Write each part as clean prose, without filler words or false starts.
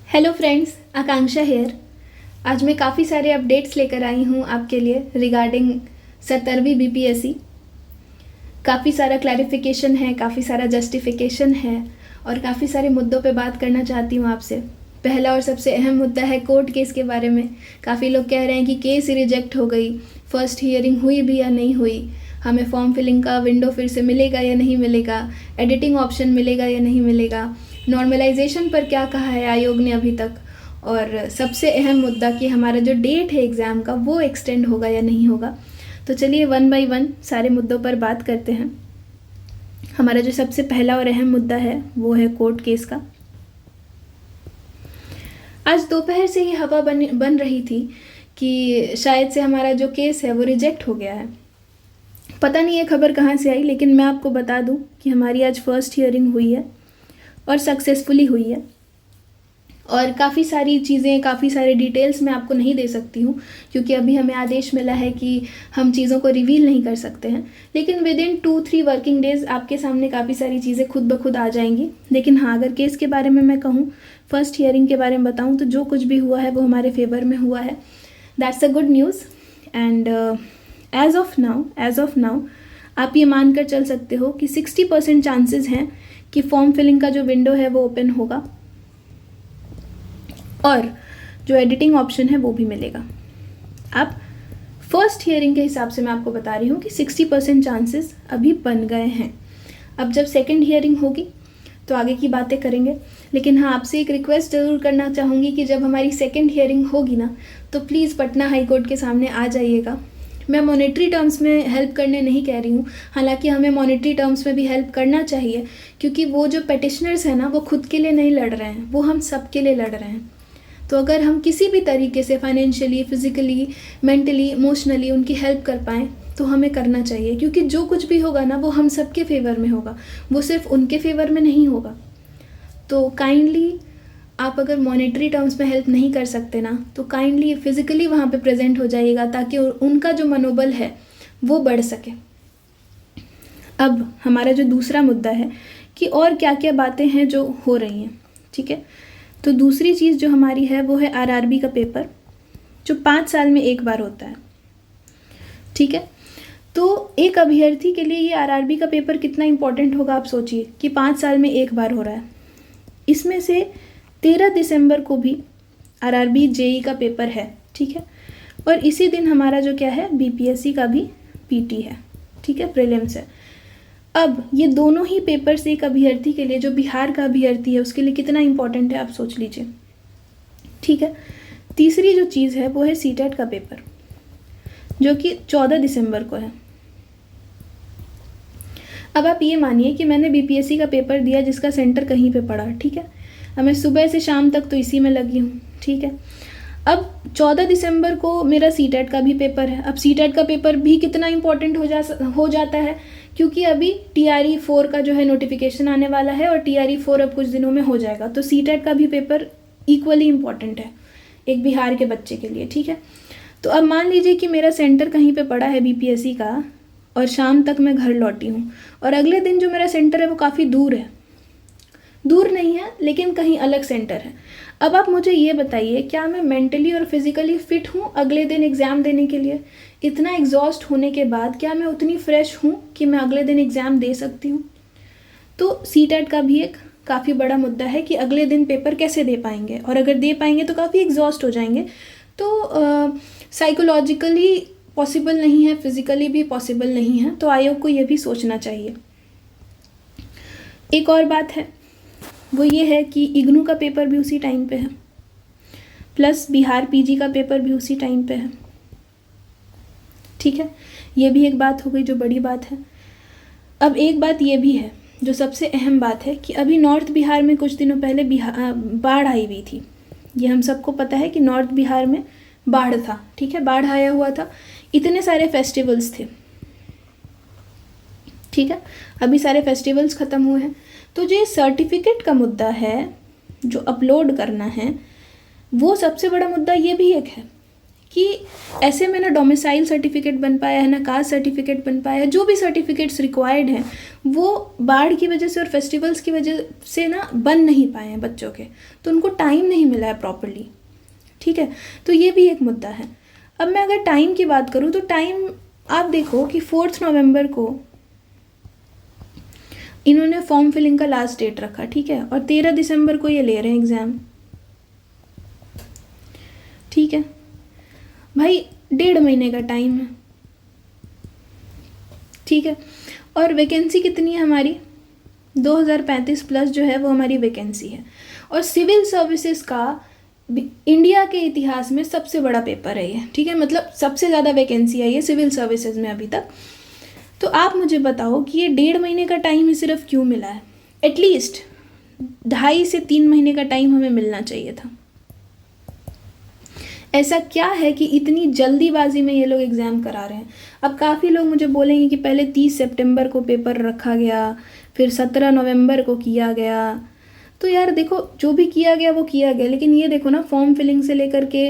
Hello friends, आकांक्षा hair. आज मैं काफ़ी सारे अपडेट्स लेकर आई हूँ आपके लिए रिगार्डिंग 17वीं बीपीएससी। काफ़ी सारा क्लैरिफिकेशन है, काफ़ी सारा जस्टिफिकेशन है और काफ़ी सारे मुद्दों पे बात करना चाहती हूँ आपसे। पहला और सबसे अहम मुद्दा है कोर्ट केस के बारे में। काफ़ी लोग कह रहे हैं कि केस रिजेक्ट हो गई, फर्स्ट हियरिंग हुई भी या नहीं हुई, हमें फॉर्म फिलिंग का विंडो फिर से मिलेगा या नहीं मिलेगा, एडिटिंग ऑप्शन मिलेगा या नहीं मिलेगा, नॉर्मलाइजेशन पर क्या कहा है आयोग ने अभी तक, और सबसे अहम मुद्दा कि हमारा जो डेट है एग्ज़ाम का वो एक्सटेंड होगा या नहीं होगा। तो चलिए वन बाय वन सारे मुद्दों पर बात करते हैं। हमारा जो सबसे पहला और अहम मुद्दा है वो है कोर्ट केस का। आज दोपहर से ही हवा बन रही थी कि शायद से हमारा जो केस है वो रिजेक्ट हो गया है। पता नहीं ये खबर कहाँ से आई, लेकिन मैं आपको बता दूं कि हमारी आज फर्स्ट हियरिंग हुई है और सक्सेसफुली हुई है। और काफ़ी सारी चीज़ें, काफ़ी सारे डिटेल्स मैं आपको नहीं दे सकती हूँ क्योंकि अभी हमें आदेश मिला है कि हम चीज़ों को रिवील नहीं कर सकते हैं। लेकिन विद इन 2-3 वर्किंग डेज आपके सामने काफ़ी सारी चीज़ें खुद ब खुद आ जाएंगी। लेकिन हाँ, अगर केस के बारे में मैं कहूँ, फर्स्ट हियरिंग के बारे में बताऊँ, तो जो कुछ भी हुआ है वो हमारे फेवर में हुआ है। That's a good news. And as of now आप ये मानकर चल सकते हो कि 60% चांसेस हैं कि फॉर्म फिलिंग का जो विंडो है वो ओपन होगा और जो एडिटिंग ऑप्शन है वो भी मिलेगा। अब फर्स्ट हियरिंग के हिसाब से मैं आपको बता रही हूँ कि 60% चांसेस अभी बन गए हैं। अब जब सेकंड हियरिंग होगी तो आगे की बातें करेंगे। लेकिन हाँ, आपसे एक रिक्वेस्ट ज़रूर करना चाहूँगी कि जब हमारी सेकंड हियरिंग होगी ना, तो प्लीज़ पटना हाई कोर्ट के सामने आ जाइएगा। मैं मॉनेटरी टर्म्स में हेल्प करने नहीं कह रही हूँ, हालांकि हमें मॉनेटरी टर्म्स में भी हेल्प करना चाहिए क्योंकि वो जो पेटिशनर्स हैं ना, वो खुद के लिए नहीं लड़ रहे हैं, वो हम सब के लिए लड़ रहे हैं। तो अगर हम किसी भी तरीके से फाइनेंशियली, फिजिकली, मेंटली, इमोशनली उनकी हेल्प कर पाएँ तो हमें करना चाहिए, क्योंकि जो कुछ भी होगा ना वो हम सब के फेवर में होगा, वो सिर्फ उनके फेवर में नहीं होगा। तो काइंडली आप अगर मॉनेटरी टर्म्स में हेल्प नहीं कर सकते ना, तो काइंडली फिजिकली वहाँ पे प्रेजेंट हो जाइएगा ताकि उनका जो मनोबल है वो बढ़ सके। अब हमारा जो दूसरा मुद्दा है कि और क्या क्या बातें हैं जो हो रही हैं, ठीक है। तो दूसरी चीज़ जो हमारी है वो है आरआरबी का पेपर, जो 5 साल में एक बार होता है, ठीक है। तो एक अभ्यर्थी के लिए ये आरआरबी का पेपर कितना इंपॉर्टेंट होगा, आप सोचिए कि 5 साल में एक बार हो रहा है। इसमें से 13 दिसंबर को भी आरआरबी जेई का पेपर है, ठीक है। और इसी दिन हमारा जो क्या है, बीपीएससी का भी पीटी है, ठीक है, प्रीलिम्स है। अब ये दोनों ही पेपर्स एक अभ्यर्थी के लिए, जो बिहार का अभ्यर्थी है, उसके लिए कितना इंपॉर्टेंट है आप सोच लीजिए, ठीक है। तीसरी जो चीज़ है वो है सीटेट का पेपर, जो कि 14 दिसंबर को है। अब आप ये मानिए कि मैंने बीपीएससी का पेपर दिया जिसका सेंटर कहीं पे पड़ा, ठीक है। अब मैं सुबह से शाम तक तो इसी में लगी हूँ, ठीक है। अब 14 दिसंबर को मेरा सीटेट का भी पेपर है। अब सीटेट का पेपर भी कितना इंपॉर्टेंट हो जाता है, क्योंकि अभी टीआरई 4 का जो है नोटिफिकेशन आने वाला है और टीआरई 4 अब कुछ दिनों में हो जाएगा। तो सीटेट का भी पेपर इक्वली इम्पॉर्टेंट है एक बिहार के बच्चे के लिए, ठीक है। तो अब मान लीजिए कि मेरा सेंटर कहीं पे पड़ा है बीपीएससी का और शाम तक मैं घर लौटी हूँ और अगले दिन जो मेरा सेंटर है वो काफ़ी दूर है, दूर नहीं है लेकिन कहीं अलग सेंटर है। अब आप मुझे ये बताइए, क्या मैं मेंटली और फिजिकली फिट हूँ अगले दिन एग्ज़ाम देने के लिए? इतना एग्जॉस्ट होने के बाद क्या मैं उतनी फ्रेश हूँ कि मैं अगले दिन एग्ज़ाम दे सकती हूँ? तो सीटेट का भी एक काफ़ी बड़ा मुद्दा है कि अगले दिन पेपर कैसे दे पाएंगे, और अगर दे पाएंगे तो काफ़ी एग्जॉस्ट हो जाएंगे। तो साइकोलॉजिकली पॉसिबल नहीं है, फिजिकली भी पॉसिबल नहीं है। तो आयोग को ये भी सोचना चाहिए। एक और बात है, वो ये है कि इग्नू का पेपर भी उसी टाइम पे है, प्लस बिहार पीजी का पेपर भी उसी टाइम पे है, ठीक है। ये भी एक बात हो गई जो बड़ी बात है। अब एक बात ये भी है जो सबसे अहम बात है कि अभी नॉर्थ बिहार में कुछ दिनों पहले बाढ़ आई हुई थी। ये हम सबको पता है कि नॉर्थ बिहार में बाढ़ था, ठीक है, बाढ़ आया हुआ था। इतने सारे फेस्टिवल्स थे, ठीक है। अभी सारे फेस्टिवल्स ख़त्म हुए हैं। तो जो सर्टिफिकेट का मुद्दा है जो अपलोड करना है, वो सबसे बड़ा मुद्दा ये भी एक है कि ऐसे में ना डोमिसाइल सर्टिफिकेट बन पाया है, ना कास्ट सर्टिफिकेट बन पाया है। जो भी सर्टिफिकेट्स रिक्वायर्ड हैं वो बाढ़ की वजह से और फेस्टिवल्स की वजह से ना बन नहीं पाए हैं बच्चों के, तो उनको टाइम नहीं मिला है प्रॉपरली। ठीक है, तो ये भी एक मुद्दा है। अब मैं अगर टाइम की बात करूँ तो टाइम आप देखो कि 4 नवंबर को इन्होंने फॉर्म फिलिंग का लास्ट डेट रखा, ठीक है, और 13 दिसंबर को ये ले रहे हैं एग्ज़ाम। ठीक है भाई, 1.5 महीने का टाइम है। ठीक है, और वैकेंसी कितनी है हमारी? 2035 प्लस जो है वो हमारी वैकेंसी है। और सिविल सर्विसेज का इंडिया के इतिहास में सबसे बड़ा पेपर है ये। ठीक है, मतलब सबसे ज़्यादा वैकेंसी आई है सिविल सर्विसेज में अभी तक। तो आप मुझे बताओ कि ये 1.5 महीने का टाइम ही सिर्फ क्यों मिला है? एटलीस्ट 2.5 से 3 महीने का टाइम हमें मिलना चाहिए था। ऐसा क्या है कि इतनी जल्दीबाजी में ये लोग एग्ज़ाम करा रहे हैं? अब काफ़ी लोग मुझे बोलेंगे कि पहले 30 सितंबर को पेपर रखा गया, फिर 17 नवंबर को किया गया। तो यार देखो, जो भी किया गया वो किया गया, लेकिन ये देखो ना, फॉर्म फिलिंग से लेकर के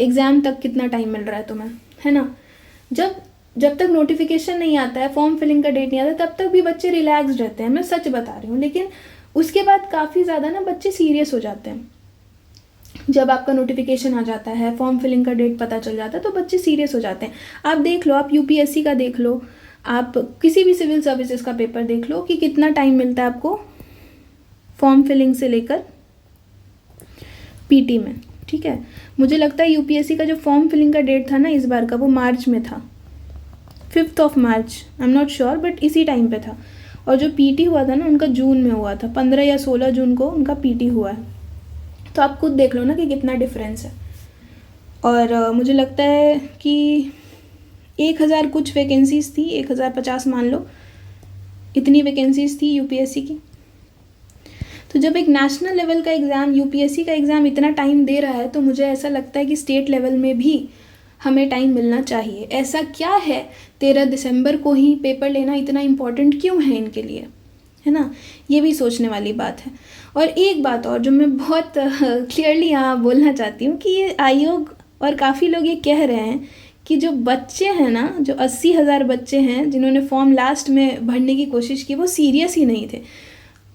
एग्ज़ाम तक कितना टाइम मिल रहा है तुम्हें, है ना। जब तक नोटिफिकेशन नहीं आता है, फॉर्म फिलिंग का डेट नहीं आता, तब तक भी बच्चे रिलैक्स रहते हैं, मैं सच बता रही हूँ। लेकिन उसके बाद काफ़ी ज़्यादा ना बच्चे सीरियस हो जाते हैं। जब आपका नोटिफिकेशन आ जाता है, फॉर्म फिलिंग का डेट पता चल जाता है, तो बच्चे सीरियस हो जाते हैं। आप देख लो, आप यूपीएससी का देख लो, आप किसी भी सिविल सर्विसेज का पेपर देख लो कि कितना टाइम मिलता है आपको फॉर्म फिलिंग से लेकर पीटी में। ठीक है, मुझे लगता है यूपीएससी का जो फॉर्म फिलिंग का डेट था ना इस बार का, वो मार्च में था, 5 March, I am not sure, but इसी टाइम पे था। और जो पीटी हुआ था ना उनका जून में हुआ था, 15 या 16 जून को उनका पीटी हुआ है। तो आप खुद देख लो ना कि कितना डिफरेंस है। और मुझे लगता है कि 1000 कुछ वैकेंसीज़ थी, 1050 मान लो, इतनी वैकेंसीज़ थी यूपीएससी की। तो जब एक नेशनल लेवल का एग्ज़ाम, यूपीएससी का एग्ज़ाम इतना टाइम दे रहा है, तो मुझे ऐसा लगता है कि स्टेट लेवल में भी हमें टाइम मिलना चाहिए। ऐसा क्या है 13 दिसंबर को ही पेपर लेना इतना इम्पोर्टेंट क्यों है इनके लिए, है ना। ये भी सोचने वाली बात है। और एक बात और जो मैं बहुत क्लियरली यहाँ बोलना चाहती हूँ कि ये आयोग और काफ़ी लोग ये कह रहे हैं कि जो बच्चे हैं ना, जो 80,000 बच्चे हैं जिन्होंने फॉर्म लास्ट में भरने की कोशिश की, वो सीरियस ही नहीं थे।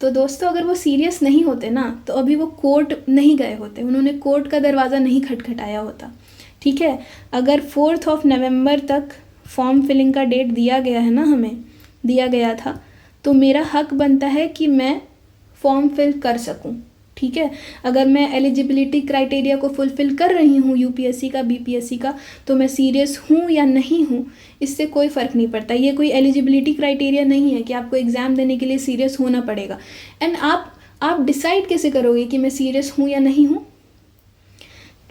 तो दोस्तों, अगर वो सीरियस नहीं होते ना, तो अभी वो कोर्ट नहीं गए होते, उन्होंने कोर्ट का दरवाज़ा नहीं खटखटाया होता। ठीक है, अगर 4 नवंबर तक फॉर्म फिलिंग का डेट दिया गया है ना, हमें दिया गया था, तो मेरा हक बनता है कि मैं फॉर्म फिल कर सकूं। ठीक है, अगर मैं एलिजिबिलिटी क्राइटेरिया को फुलफ़िल कर रही हूँ यूपीएससी का, बीपीएससी का, तो मैं सीरियस हूँ या नहीं हूँ, इससे कोई फ़र्क नहीं पड़ता। ये कोई एलिजिबिलिटी क्राइटेरिया नहीं है कि आपको एग्ज़ाम देने के लिए सीरियस होना पड़ेगा। एंड आप डिसाइड कैसे करोगे कि मैं सीरियस हूँ या नहीं हूँ?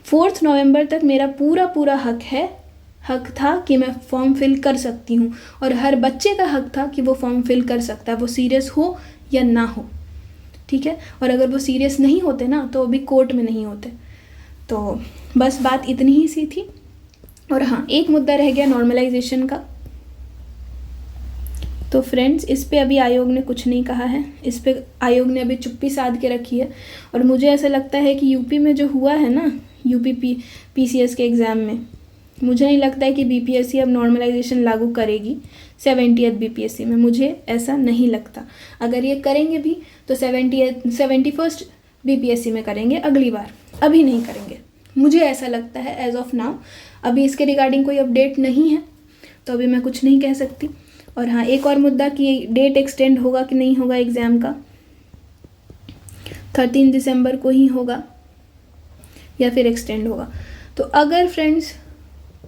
4 नवंबर तक मेरा पूरा हक था कि मैं फॉर्म फिल कर सकती हूँ, और हर बच्चे का हक था कि वो फॉर्म फिल कर सकता है, वो सीरियस हो या ना हो। ठीक है, और अगर वो सीरियस नहीं होते ना, तो अभी कोर्ट में नहीं होते। तो बस बात इतनी ही सी थी। और हाँ, एक मुद्दा रह गया नॉर्मलाइजेशन का। तो फ्रेंड्स, इस पे अभी आयोग ने कुछ नहीं कहा है, इस पे आयोग ने अभी चुप्पी साध के रखी है। और मुझे ऐसा लगता है कि यूपी में जो हुआ है ना, यूपी पीसीएस के एग्ज़ाम में, मुझे नहीं लगता है कि बीपीएससी अब नॉर्मलाइजेशन लागू करेगी 70th बीपीएससी में, मुझे ऐसा नहीं लगता। अगर ये करेंगे भी तो 71st बीपीएससी में करेंगे अगली बार, अभी नहीं करेंगे, मुझे ऐसा लगता है एज ऑफ नाउ। अभी इसके रिगार्डिंग कोई अपडेट नहीं है, तो अभी मैं कुछ नहीं कह सकती। और हाँ, एक और मुद्दा कि डेट एक्सटेंड होगा कि नहीं होगा एग्ज़ाम का, 13 दिसंबर को ही होगा या फिर एक्सटेंड होगा। तो अगर फ्रेंड्स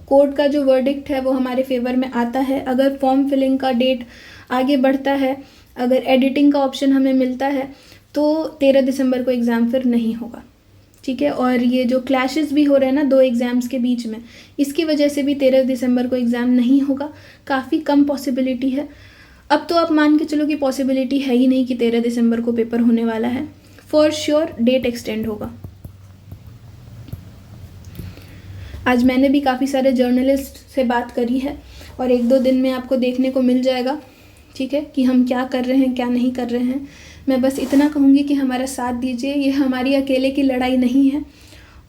कोर्ट का जो वर्डिक्ट है वो हमारे फेवर में आता है, अगर फॉर्म फिलिंग का डेट आगे बढ़ता है, अगर एडिटिंग का ऑप्शन हमें मिलता है, तो 13 दिसंबर को एग्ज़ाम फिर नहीं होगा। ठीक है, और ये जो क्लैशेस भी हो रहे हैं ना 2 एग्ज़ाम्स के बीच में, इसकी वजह से भी 13 दिसंबर को एग्ज़ाम नहीं होगा, काफ़ी कम पॉसिबिलिटी है। अब तो आप मान के चलो कि पॉसिबिलिटी है ही नहीं कि 13 दिसंबर को पेपर होने वाला है, फॉर श्योर डेट एक्सटेंड होगा। आज मैंने भी काफ़ी सारे जर्नलिस्ट से बात करी है, और 1-2 दिन में आपको देखने को मिल जाएगा, ठीक है, कि हम क्या कर रहे हैं क्या नहीं कर रहे हैं। मैं बस इतना कहूँगी कि हमारा साथ दीजिए, ये हमारी अकेले की लड़ाई नहीं है,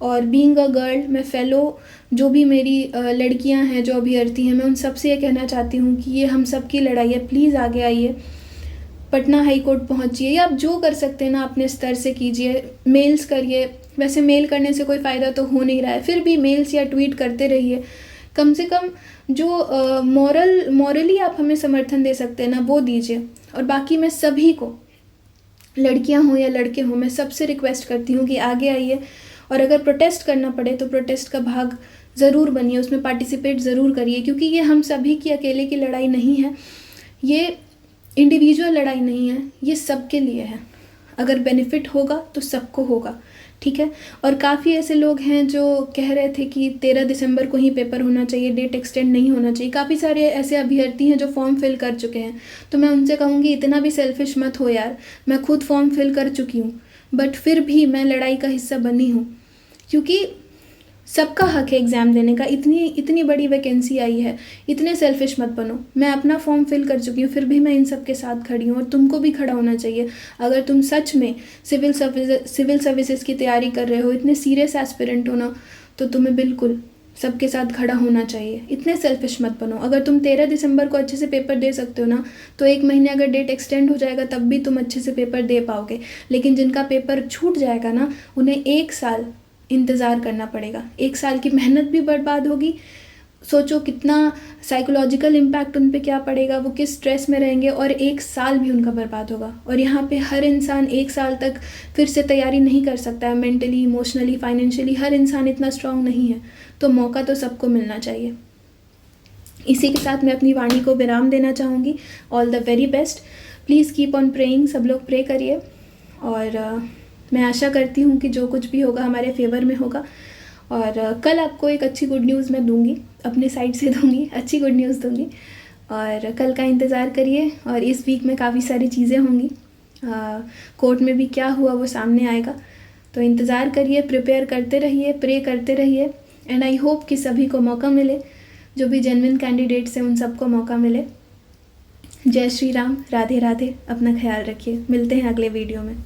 और बीइंग अ गर्ल, मैं फेलो जो भी मेरी लड़कियां हैं जो अभ्यर्थी हैं, मैं उन सब से ये कहना चाहती हूँ कि ये हम सब की लड़ाई है, प्लीज़ आगे आइए, पटना हाई कोर्ट पहुँचिए, या आप जो कर सकते हैं ना अपने स्तर से कीजिए, मेल्स करिए। वैसे मेल करने से कोई फ़ायदा तो हो नहीं रहा है, फिर भी मेल्स या ट्वीट करते रहिए। कम से कम जो मॉरली आप हमें समर्थन दे सकते हैं ना, वो दीजिए। और बाकी मैं सभी को, लड़कियां हों या लड़के हों, मैं सबसे रिक्वेस्ट करती हूँ कि आगे आइए, और अगर प्रोटेस्ट करना पड़े तो प्रोटेस्ट का भाग ज़रूर बनिए, उसमें पार्टिसिपेट ज़रूर करिए, क्योंकि ये हम सभी की अकेले की लड़ाई नहीं है, ये इंडिविजुअल लड़ाई नहीं है, ये सबके लिए है। अगर बेनिफिट होगा तो सबको होगा, ठीक है। और काफ़ी ऐसे लोग हैं जो कह रहे थे कि 13 दिसंबर को ही पेपर होना चाहिए, डेट एक्सटेंड नहीं होना चाहिए। काफ़ी सारे ऐसे अभ्यर्थी हैं जो फॉर्म फिल कर चुके हैं, तो मैं उनसे कहूँगी इतना भी सेल्फिश मत हो यार, मैं खुद फॉर्म फिल कर चुकी हूँ, बट फिर भी मैं लड़ाई का हिस्सा बनी हूँ, क्योंकि सबका हक है एग्ज़ाम देने का। इतनी बड़ी वैकेंसी आई है, इतने सेल्फिश मत बनो। मैं अपना फॉर्म फिल कर चुकी हूँ, फिर भी मैं इन सब के साथ खड़ी हूँ, और तुमको भी खड़ा होना चाहिए। अगर तुम सच में सिविल सर्विसेज की तैयारी कर रहे हो, इतने सीरियस एस्पिरेंट हो ना, तो तुम्हें बिल्कुल सबके साथ खड़ा होना चाहिए। इतने सेल्फिश मत बनो। अगर तुम 13 दिसंबर को अच्छे से पेपर दे सकते हो ना, तो 1 महीने अगर डेट एक्सटेंड हो जाएगा तब भी तुम अच्छे से पेपर दे पाओगे। लेकिन जिनका पेपर छूट जाएगा ना, उन्हें 1 साल इंतज़ार करना पड़ेगा, 1 साल की मेहनत भी बर्बाद होगी। सोचो कितना साइकोलॉजिकल इम्पैक्ट उन पे क्या पड़ेगा, वो किस स्ट्रेस में रहेंगे, और 1 साल भी उनका बर्बाद होगा। और यहाँ पे हर इंसान 1 साल तक फिर से तैयारी नहीं कर सकता है, मेंटली, इमोशनली, फाइनेंशियली हर इंसान इतना स्ट्रांग नहीं है, तो मौका तो सबको मिलना चाहिए। इसी के साथ मैं अपनी वाणी को विराम देना चाहूँगी। All the very best, please keep on praying, सब लोग प्रे करिए, और मैं आशा करती हूँ कि जो कुछ भी होगा हमारे फेवर में होगा। और कल आपको एक अच्छी गुड न्यूज़ मैं दूंगी, अपने साइड से दूंगी, अच्छी गुड न्यूज़ दूंगी, और कल का इंतज़ार करिए। और इस वीक में काफ़ी सारी चीज़ें होंगी, कोर्ट में भी क्या हुआ वो सामने आएगा, तो इंतज़ार करिए, प्रिपेयर करते रहिए, प्रे करते रहिए, एंड आई होप कि सभी को मौका मिले, जो भी जेन्युइन कैंडिडेट्स हैं उन सबको मौका मिले। जय श्री राम, राधे राधे, अपना ख्याल रखिए, मिलते हैं अगले वीडियो में।